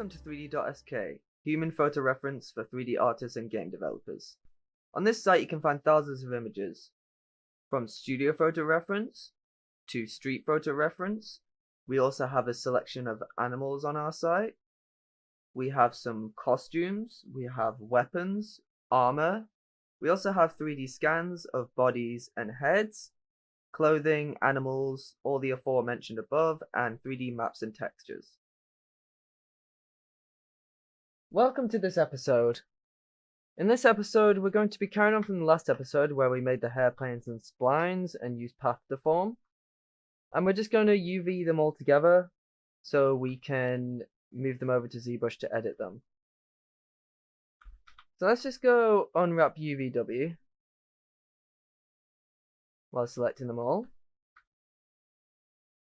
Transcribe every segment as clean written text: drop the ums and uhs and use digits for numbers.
Welcome to 3D.sk, human photo reference for 3D artists and game developers. On this site you can find thousands of images, from studio photo reference to street photo reference. We also have a selection of animals on our site. We have some costumes, we have weapons, armor. We also have 3D scans of bodies and heads, clothing, animals, all the aforementioned above, and 3D maps and textures. Welcome to this episode. In this episode, we're going to be carrying on from the last episode where we made the hairplanes and splines and used path deform. And we're just going to UV them all together so we can move them over to Zbrush to edit them. So let's just go unwrap UVW while selecting them all.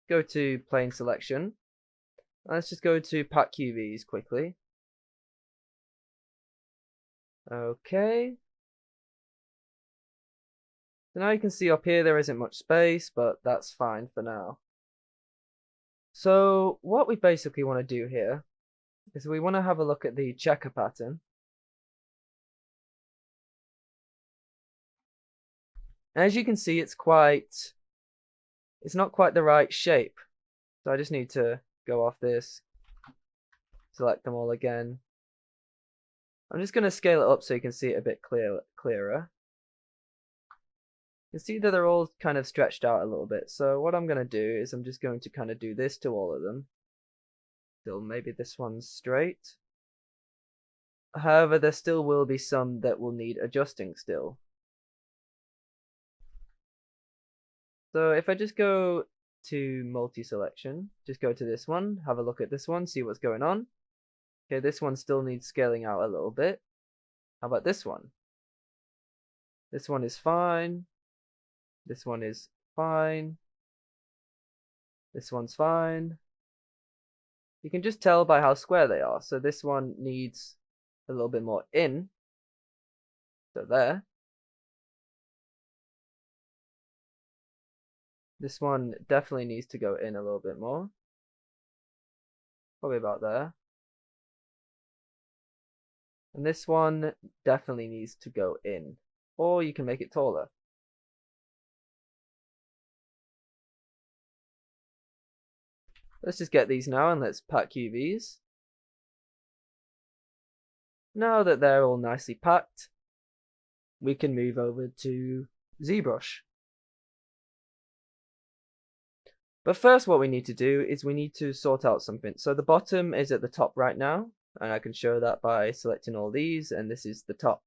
Go to plane selection. Let's just go to pack UVs quickly. Okay. So now you can see up here there isn't much space, but that's fine for now. So what we basically want to do here is we want to have a look at the checker pattern. As you can see, it's not quite the right shape. So I just need to go off this, select them all again. I'm just going to scale it up so you can see it a bit clearer. You can see that they're all kind of stretched out a little bit. So what I'm going to do is I'm just going to kind of do this to all of them. Still, maybe this one's straight. However, there still will be some that will need adjusting still. So if I just go to multi-selection, just go to this one, have a look at this one, see what's going on. Okay, this one still needs scaling out a little bit. How about this one? This one is fine. This one is fine. This one's fine. You can just tell by how square they are. So this one needs a little bit more in. So there. This one definitely needs to go in a little bit more. Probably about there. And this one definitely needs to go in. Or you can make it taller. Let's just get these now and let's pack UVs. Now that they're all nicely packed, we can move over to Zbrush. But first what we need to do is we need to sort out something. So the bottom is at the top right now, and I can show that by selecting all these, and this is the top.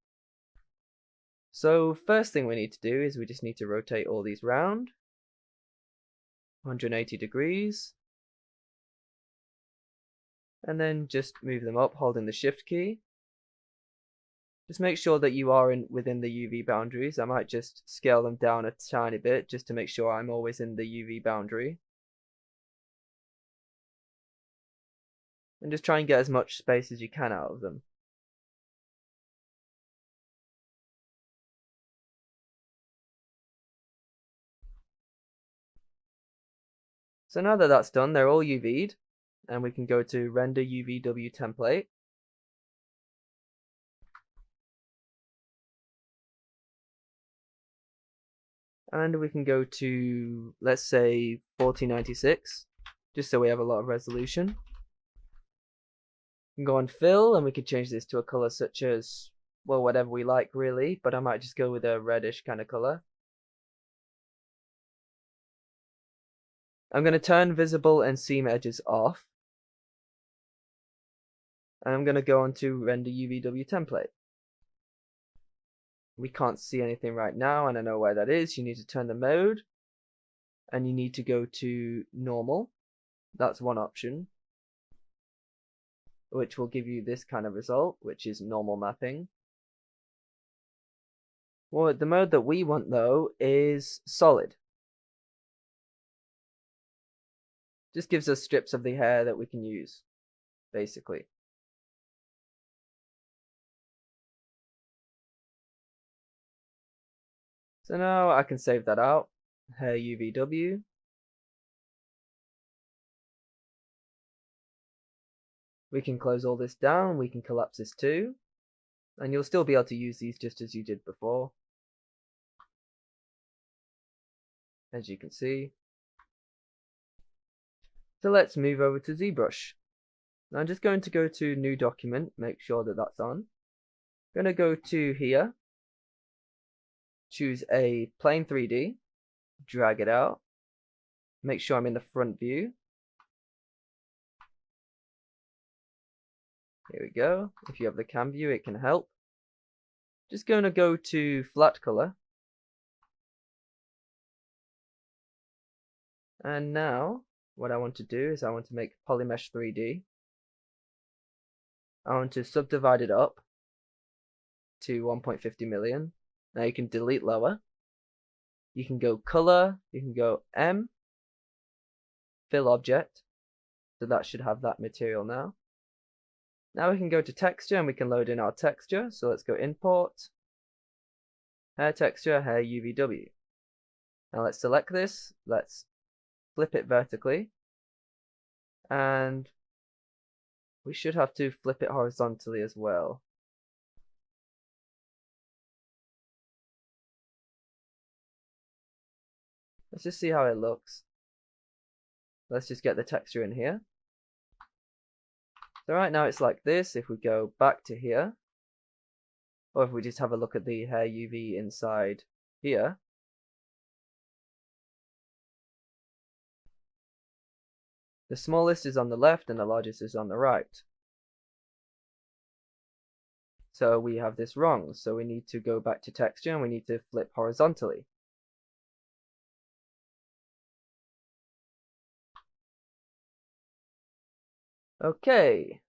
So first thing we need to do is we just need to rotate all these round 180 degrees, and then just move them up holding the shift key. Just make sure that you are within the UV boundaries. I might just scale them down a tiny bit just to make sure I'm always in the UV boundary. And just try and get as much space as you can out of them. So now that that's done, they're all UV'd, and we can go to render UVW template. And we can go to, let's say, 4096, just so we have a lot of resolution. We can go on fill, and we can change this to a color such as, well, whatever we like really, but I might just go with a reddish kind of color. I'm going to turn visible and seam edges off. And I'm going to go on to render UVW template. We can't see anything right now, and I know why that is. You need to turn the mode, and you need to go to normal. That's one option, which will give you this kind of result, which is normal mapping. Well, the mode that we want though is solid. Just gives us strips of the hair that we can use, basically. So now I can save that out. Hair UVW. We can close all this down, we can collapse this too, and you'll still be able to use these just as you did before, as you can see. So let's move over to Zbrush. Now I'm just going to go to New Document, make sure that that's on. I'm going to go to here, choose a plain 3D, drag it out, make sure I'm in the front view. Here we go. If you have the cam view, it can help. Just going to go to flat color. And now what I want to do is I want to make Polymesh 3D. I want to subdivide it up to 1.50 million. Now you can delete lower. You can go color, you can go M, fill object. So that should have that material now. Now we can go to texture and we can load in our texture. So let's go import, hair texture, hair UVW. Now let's select this, let's flip it vertically, and we should have to flip it horizontally as well. Let's just see how it looks. Let's just get the texture in here. So right now it's like this. If we go back to here, or if we just have a look at the hair UV inside here, the smallest is on the left and the largest is on the right. So we have this wrong. So we need to go back to texture and we need to flip horizontally. Okay,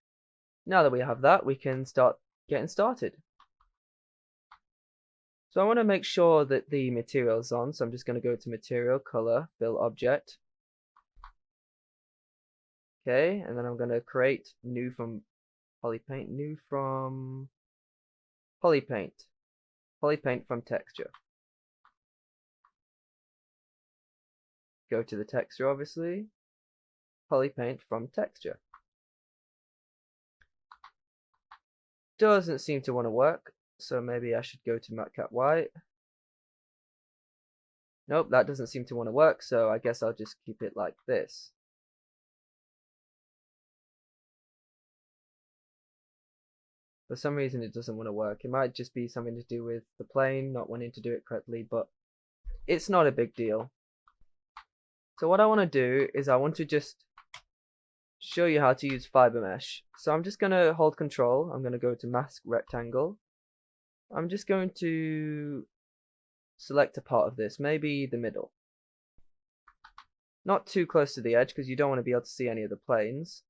now that we have that, we can start getting started. So I want to make sure that the material is on, so I'm just going to go to Material, Color, Fill Object. Okay, and then I'm going to create New from Polypaint, New from Polypaint, Polypaint from Texture. Go to the texture, obviously, Polypaint from Texture. Doesn't seem to want to work, so maybe I should go to Matcat White. Nope, that doesn't seem to want to work, so I guess I'll just keep it like this. For some reason it doesn't want to work. It might just be something to do with the plane not wanting to do it correctly, but it's not a big deal. So what I want to do is I want to just show you how to use Fibermesh. So I'm just going to hold Control. I'm going to go to Mask Rectangle. I'm just going to select a part of this, maybe the middle. Not too close to the edge because you don't want to be able to see any of the planes.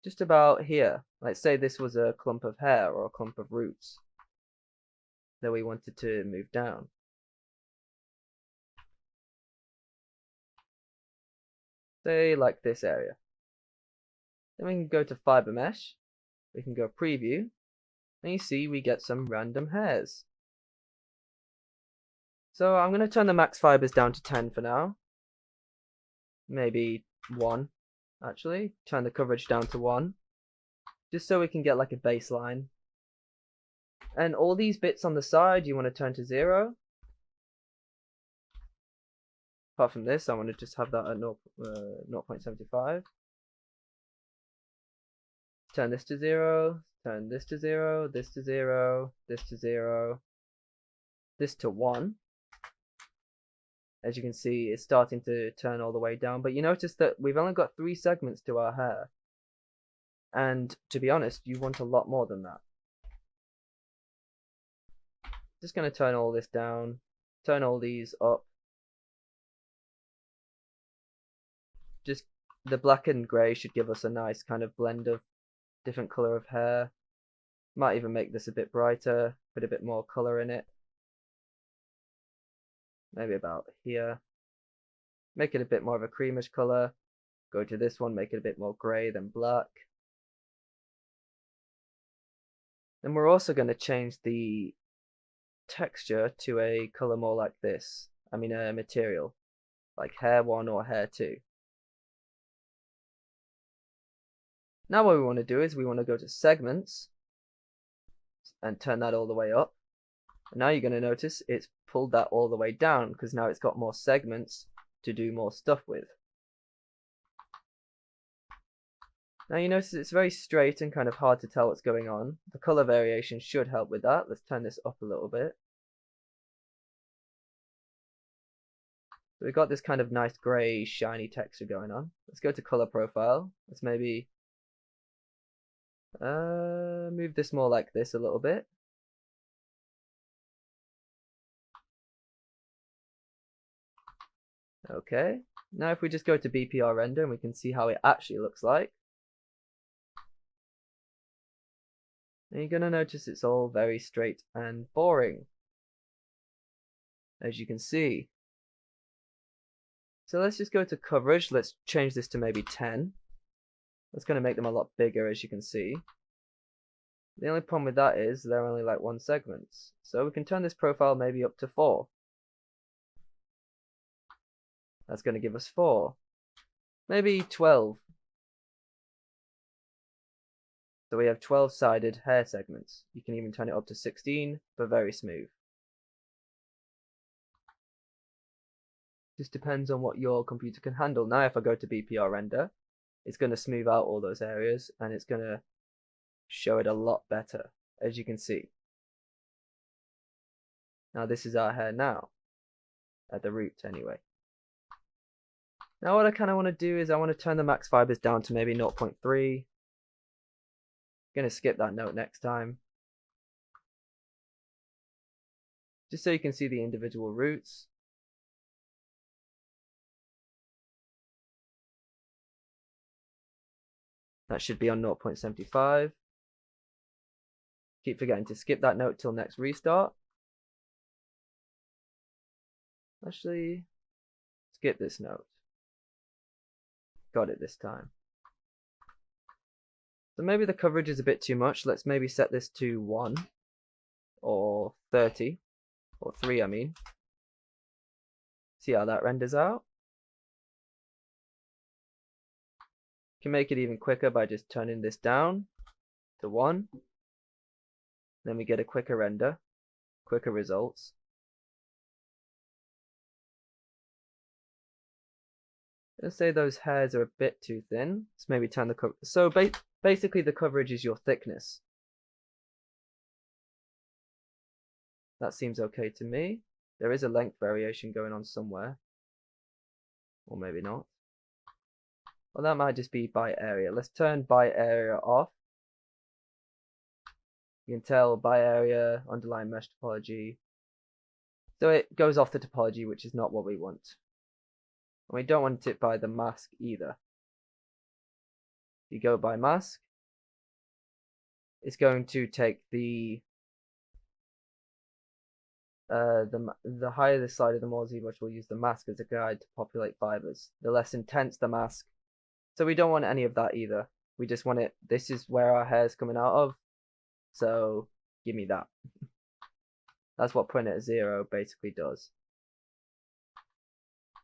Just about here. Let's say this was a clump of hair or a clump of roots that we wanted to move down. Say like this area. Then we can go to Fibermesh. We can go Preview. And you see we get some random hairs. So I'm going to turn the max fibers down to 10 for now. Maybe 1 actually. Turn the coverage down to 1. Just so we can get like a baseline. And all these bits on the side you want to turn to 0. Apart from this, I want to just have that at 0.75. Turn this to 0, turn this to 0, this to 0, this to 0, this to 1. As you can see, it's starting to turn all the way down, but you notice that we've only got 3 segments to our hair. And to be honest, you want a lot more than that. Just going to turn all this down, turn all these up. Just the black and grey should give us a nice kind of blend of different colour of hair. Might even make this a bit brighter, put a bit more colour in it. Maybe about here. Make it a bit more of a creamish colour. Go to this one, make it a bit more grey than black. Then we're also going to change the texture to a colour more like this. I mean a material, like hair 1 or hair 2. Now what we want to do is we want to go to segments and turn that all the way up. And now you're going to notice it's pulled that all the way down because now it's got more segments to do more stuff with. Now you notice it's very straight and kind of hard to tell what's going on. The color variation should help with that. Let's turn this up a little bit. So we've got this kind of nice grey shiny texture going on. Let's go to color profile. Let's maybe move this more like this a little bit. Okay, now if we just go to BPR render and we can see how it actually looks like. And you're going to notice it's all very straight and boring, as you can see. So let's just go to coverage. Let's change this to maybe 10. That's going to make them a lot bigger, as you can see. The only problem with that is they're only like one segment. So we can turn this profile maybe up to 4. That's going to give us 4. Maybe 12. So we have 12-sided hair segments. You can even turn it up to 16 for very smooth. Just depends on what your computer can handle. Now if I go to BPR render, it's going to smooth out all those areas and it's going to show it a lot better, as you can see. Now this is our hair now, at the root anyway. Now what I kind of want to do is I want to turn the max fibers down to maybe 0.3. Going to skip that note next time. Just so you can see the individual roots. That should be on 0.75. Keep forgetting to skip that note till next restart. Actually, skip this note. Got it this time. So maybe the coverage is a bit too much. Let's maybe set this to 1 or 30 or 3 I mean. See how that renders out. You can make it even quicker by just turning this down to 1. Then we get a quicker render, quicker results. Let's say those hairs are a bit too thin. Let's maybe turn the coverage. So basically the coverage is your thickness. That seems okay to me. There is a length variation going on somewhere. Or maybe not. Well, that might just be by area. Let's turn by area off. You can tell by area, underlying mesh topology. So it goes off the topology, which is not what we want. And we don't want it by the mask either. You go by mask, it's going to take the higher the side of the more Zbrush will use the mask as a guide to populate fibers. The less intense the mask. So we don't want any of that either. We just want it, this is where our hair is coming out of. So give me that. That's what putting it at 0 basically does.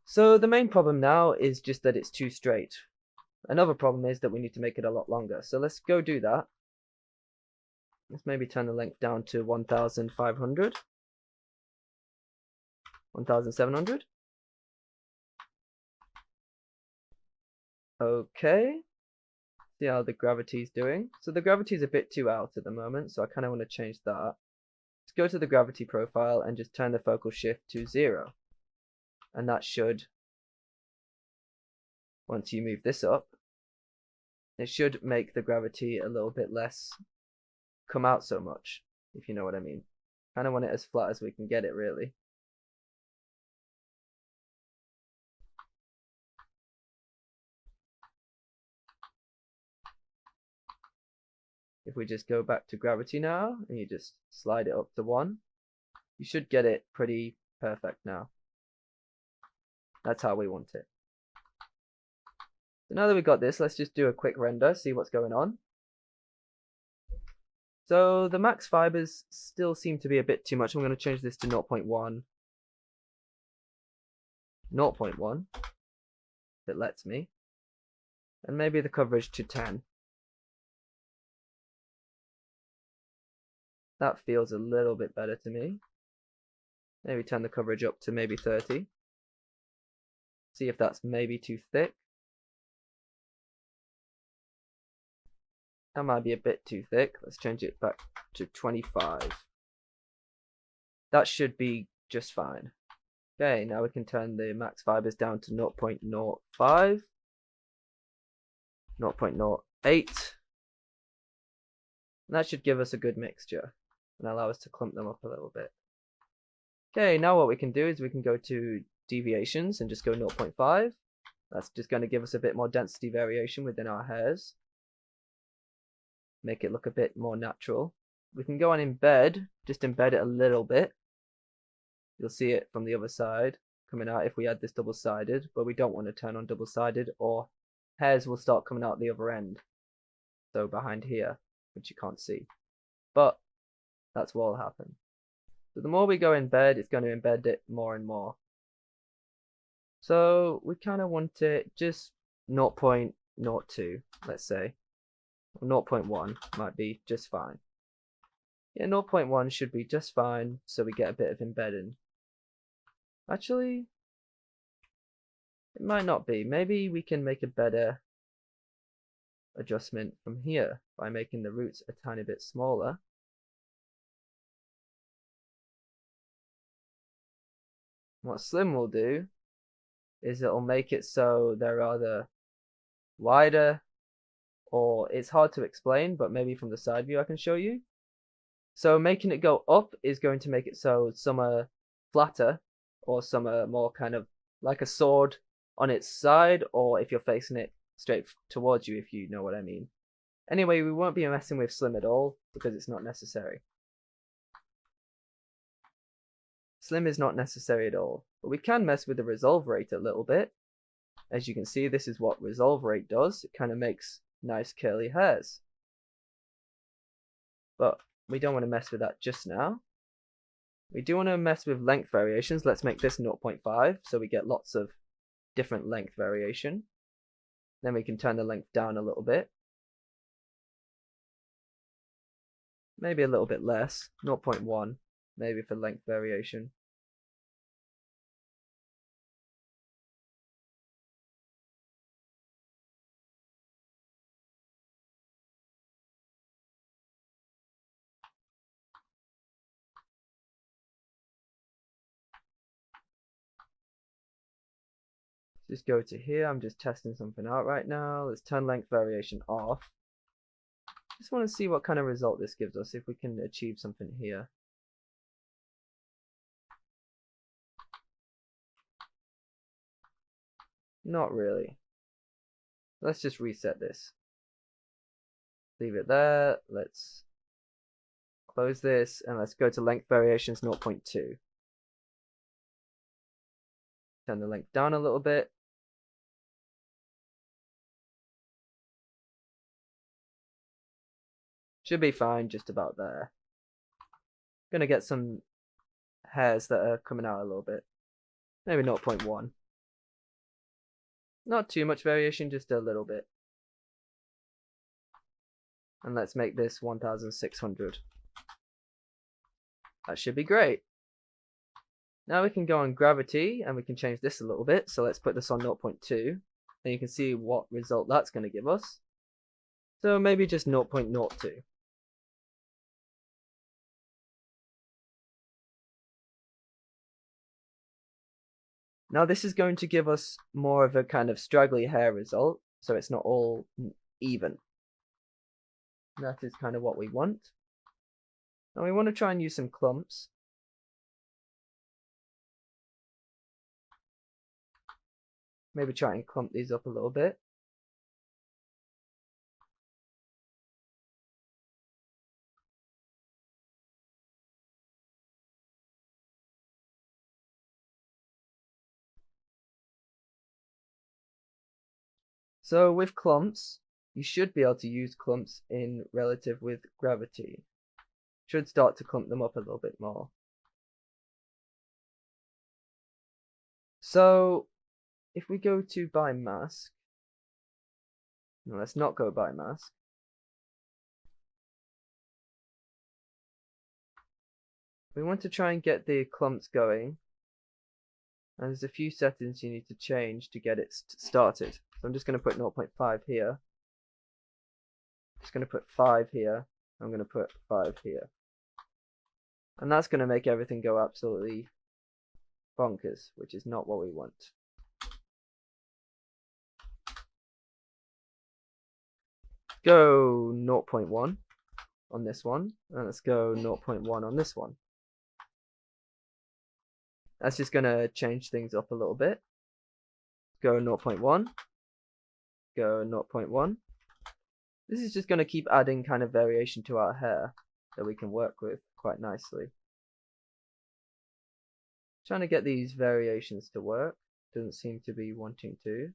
So the main problem now is just that it's too straight. Another problem is that we need to make it a lot longer. So let's go do that. Let's maybe turn the length down to 1,500. 1,700. Okay. See how the gravity's doing. So the gravity's a bit too out at the moment, so I kind of want to change that. Let's go to the gravity profile and just turn the focal shift to 0. And that should, once you move this up, it should make the gravity a little bit less come out so much, if you know what I mean. Kind of want it as flat as we can get it, really. If we just go back to gravity now, and you just slide it up to 1, you should get it pretty perfect now. That's how we want it. So now that we've got this, let's just do a quick render, see what's going on. So the max fibers still seem to be a bit too much. I'm going to change this to 0.1. 0.1, if it lets me. And maybe the coverage to 10. That feels a little bit better to me. Maybe turn the coverage up to maybe 30. See if that's maybe too thick. That might be a bit too thick. Let's change it back to 25. That should be just fine. Okay, now we can turn the max fibers down to 0.05, 0.08. And that should give us a good mixture and allow us to clump them up a little bit. Okay, now what we can do is we can go to deviations and just go 0.5. That's just going to give us a bit more density variation within our hairs. Make it look a bit more natural. We can go on embed, just embed it a little bit. You'll see it from the other side coming out if we add this double-sided, but we don't want to turn on double-sided or hairs will start coming out the other end. So behind here, which you can't see. But that's what will happen. So the more we go embed, it's going to embed it more and more. So we kind of want it just 0.02, let's say. Or 0.1 might be just fine. Yeah, 0.1 should be just fine, so we get a bit of embedding. Actually, it might not be. Maybe we can make a better adjustment from here by making the roots a tiny bit smaller. What Slim will do is it'll make it so they're either wider or it's hard to explain, but maybe from the side view I can show you. So making it go up is going to make it so some are flatter or some are more kind of like a sword on its side, or if you're facing it straight towards you, if you know what I mean. Anyway, we won't be messing with Slim at all because it's not necessary. Slim is not necessary at all, but we can mess with the resolve rate a little bit. As you can see, this is what resolve rate does. It kind of makes nice curly hairs. But we don't want to mess with that just now. We do want to mess with length variations. Let's make this 0.5 so we get lots of different length variation. Then we can turn the length down a little bit. Maybe a little bit less, 0.1 maybe for length variation. Just go to here. I'm just testing something out right now. Let's turn length variation off. Just want to see what kind of result this gives us, if we can achieve something here. Not really. Let's just reset this. Leave it there. Let's close this and let's go to length variations 0.2. Turn the length down a little bit. Should be fine just about there. Gonna get some hairs that are coming out a little bit. Maybe 0.1. Not too much variation, just a little bit. And let's make this 1600. That should be great. Now we can go on gravity and we can change this a little bit. So let's put this on 0.2 and you can see what result that's going to give us. So maybe just 0.02. Now this is going to give us more of a kind of straggly hair result, so it's not all even. That is kind of what we want. Now we want to try and use some clumps. Maybe try and clump these up a little bit. So with clumps, you should be able to use clumps in relative with gravity. Should start to clump them up a little bit more. So if we go to by mask, no, let's not go by mask. we want to try and get the clumps going, and there's a few settings you need to change to get it started. So I'm just going to put 0.5 here, just going to put 5 here, I'm going to put 5 here, and that's going to make everything go absolutely bonkers, which is not what we want. Go 0.1 on this one, and let's go 0.1 on this one. That's just going to change things up a little bit. Go 0.1, go 0.1. This is just going to keep adding kind of variation to our hair that we can work with quite nicely. Trying to get these variations to work, doesn't seem to be wanting to.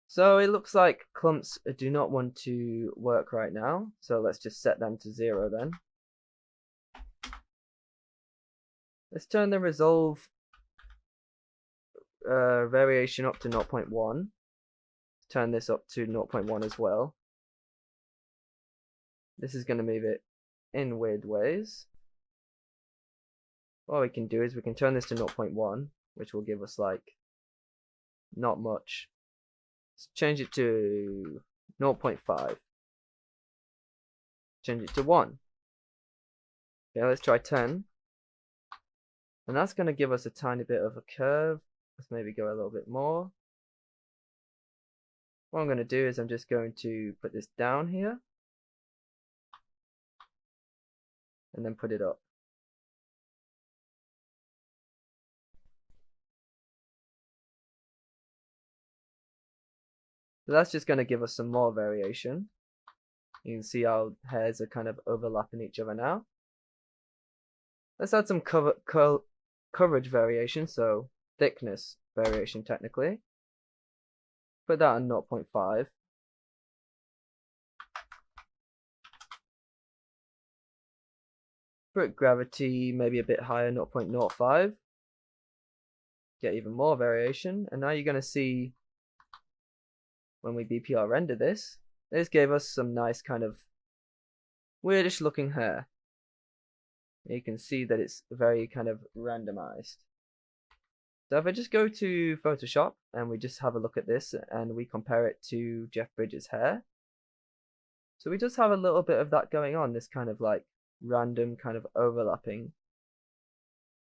So it looks like clumps do not want to work right now, so let's just set them to 0 then. Let's turn the resolve variation up to 0.1. Turn this up to 0.1 as well. This is going to move it in weird ways. What we can do is we can turn this to 0.1, which will give us like not much. Let's change it to 0.5. Change it to 1. Okay, let's try 10. And that's going to give us a tiny bit of a curve. Let's maybe go a little bit more. What I'm going to do is I'm just going to put this down here. And then put it up. So that's just going to give us some more variation. You can see our hairs are kind of overlapping each other now. Let's add some coverage variation, so thickness variation technically. Put that on 0.5. Put gravity maybe a bit higher, 0.05. Get even more variation, and now you're going to see when we BPR render this gave us some nice kind of weirdish looking hair. You can see that it's very kind of randomized. So if I just go to Photoshop and we just have a look at this and we compare it to Jeff Bridges' hair, so we just have a little bit of that going on, this kind of like random kind of overlapping,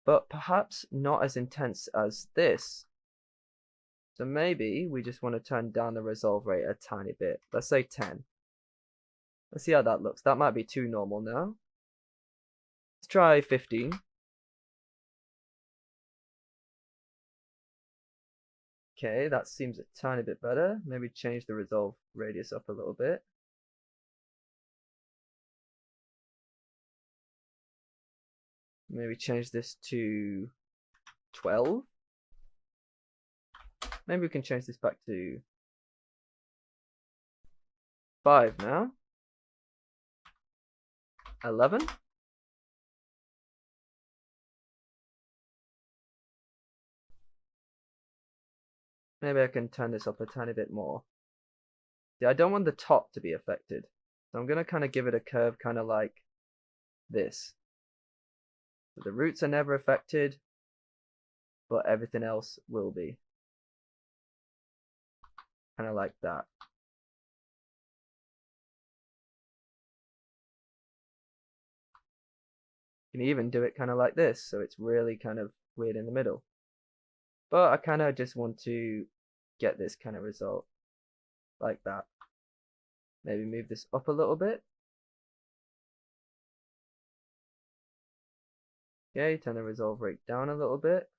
but perhaps not as intense as this. So maybe we just want to turn down the resolve rate a tiny bit. Let's say 10. Let's see how that looks. That might be too normal now. Let's try 15. Okay, that seems a tiny bit better. Maybe change the resolve radius up a little bit. Maybe change this to 12. Maybe we can change this back to 5 now. 11. Maybe I can turn this up a tiny bit more. See, I don't want the top to be affected. So I'm going to kind of give it a curve kind of like this. So the roots are never affected, but everything else will be. Kind of like that. You can even do it kind of like this, so it's really kind of weird in the middle. But I kind of just want to get this kind of result like that. Maybe move this up a little bit. Okay, turn the resolve rate down a little bit.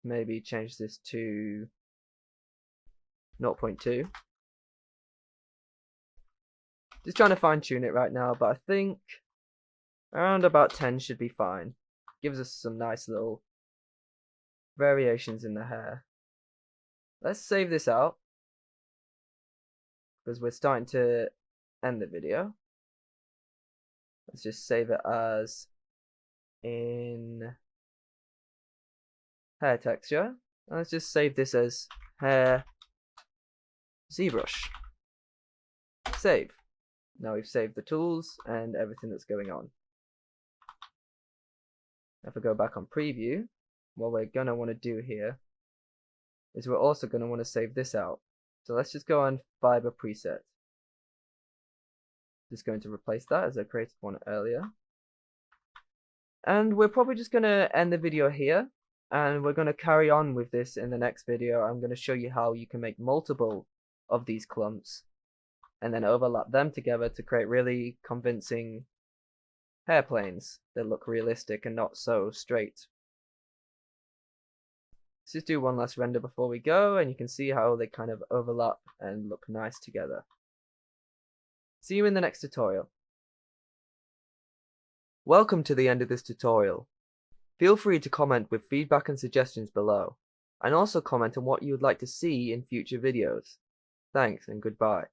Maybe change this to 0.2. Just trying to fine tune it right now, but I think Around about 10 should be fine. Gives us some nice little variations in the hair. Let's save this out, because we're starting to end the video. Let's just save it as in hair texture. Let's just save this as hair Zbrush. Save. Now we've saved the tools and everything that's going on. If we go back on preview, what we're going to want to do here is we're also going to want to save this out. So let's just go on Fiber Preset. Just going to replace that as I created one earlier. And we're probably just going to end the video here, and we're going to carry on with this in the next video. I'm going to show you how you can make multiple of these clumps and then overlap them together to create really convincing hair planes that look realistic and not so straight. Let's just do one last render before we go, and you can see how they kind of overlap and look nice together. See you in the next tutorial. Welcome to the end of this tutorial. Feel free to comment with feedback and suggestions below, and also comment on what you would like to see in future videos. Thanks and goodbye.